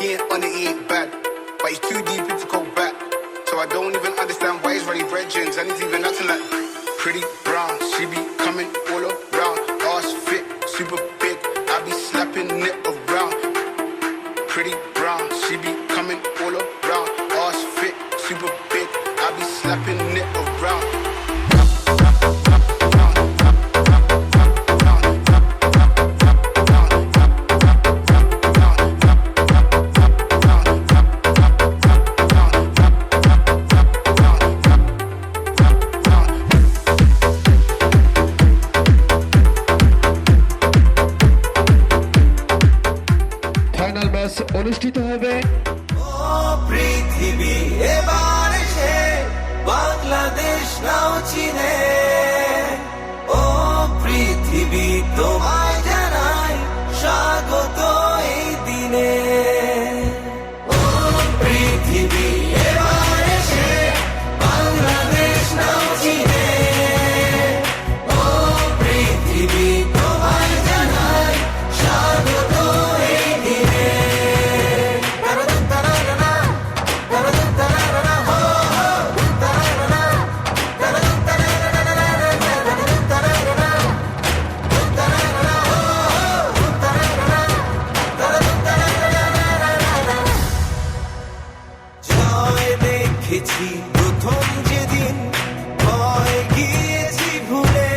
He ain't on it, he ain't bad. But he's too deep into go back. So I don't even understand why he's running red jeans. And he's even acting like pretty brown. She be coming all around. Ass fit, super big. I be slapping it around. Pretty brown. She be coming all around. Ass fit, super big. I be slapping it around. অনুষ্ঠিত হবে। ও পৃথিবী এবার এসে বাংলাদেশ নাও চিনে, ও পৃথিবী তোমায় জানাই স্বাগত এই দিনে। ও পৃথিবী এবার এসে বাংলাদেশ নাও চিনে, ও পৃথিবী তোমায় জানাই স্বাগত এই দিনে। দেখেছি প্রথম যেদিন ভয় গিয়েছি ভুলে,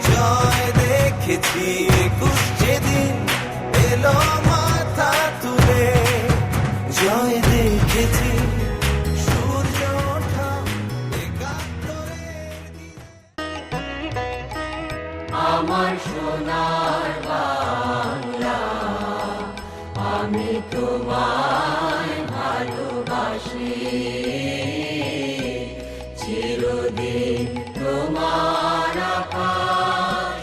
জয় দেখেছি ২১ যেদিন এলো মাথা তুলে, জয় দেখেছি সূর্য ওঠা ৭১-এর দিন। আমার সোনার বাংলা, আমি তোমায় ভালোবাসি, চিরদিন তোমার আকাশ,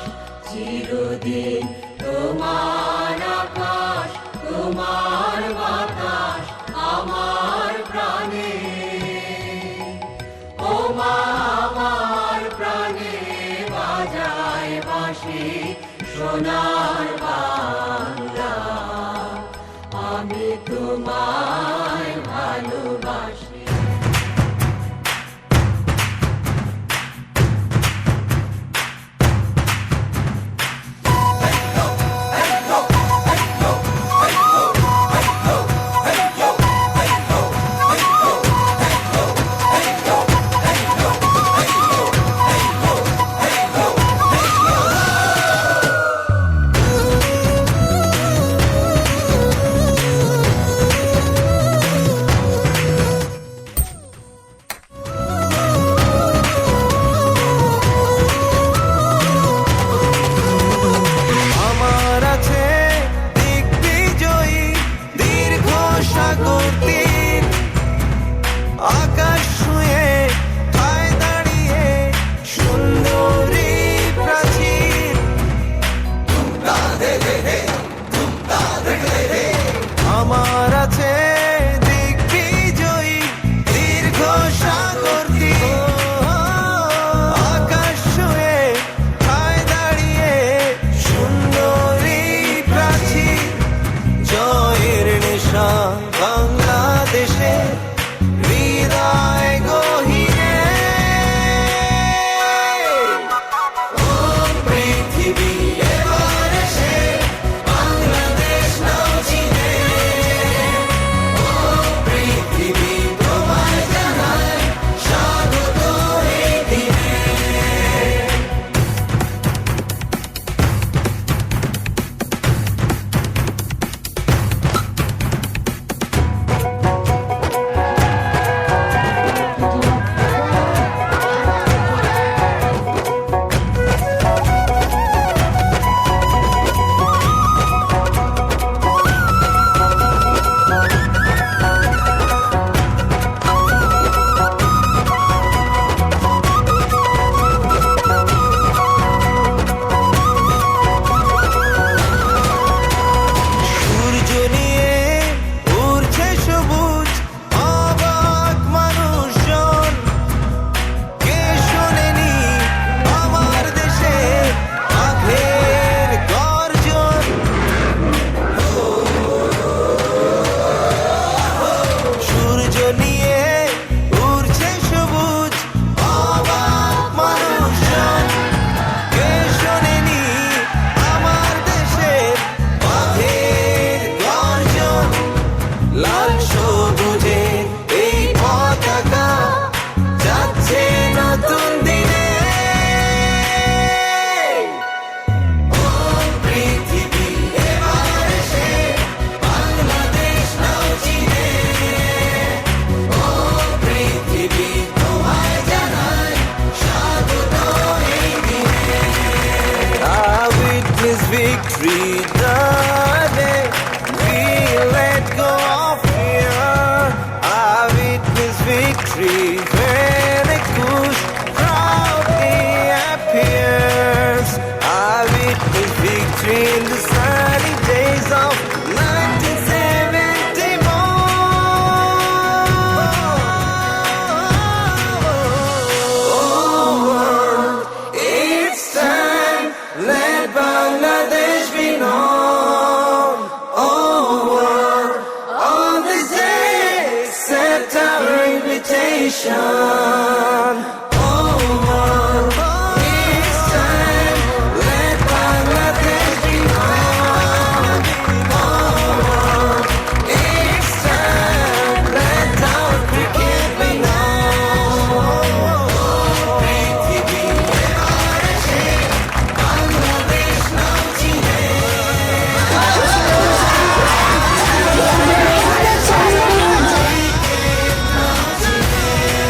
চিরদিন তোমার আকাশ, তোমার বাতাস আমার প্রাণে, ও মা আমার প্রাণে বাজায় বাঁশি সোনার বাংলা, আমি তোমায় ভালোবাসি। আকাশ ছুঁয়ে ঠায় দাঁড়িয়ে সুন্দরী প্রাচীর, আমার আছে দিগ্বিজয়ী দীর্ঘ সাগর তীর, আকাশ ছুঁয়ে ঠায় দাঁড়িয়ে সুন্দরী প্রাচীর, জয়ের নেশা বাংলাদেশে হৃদয় গহীনে। ও পৃথিবী এবার এসে বাংলাদেশ নাও চিনে, ও Bangladesh be known. Oh world, on this day, accept our invitation.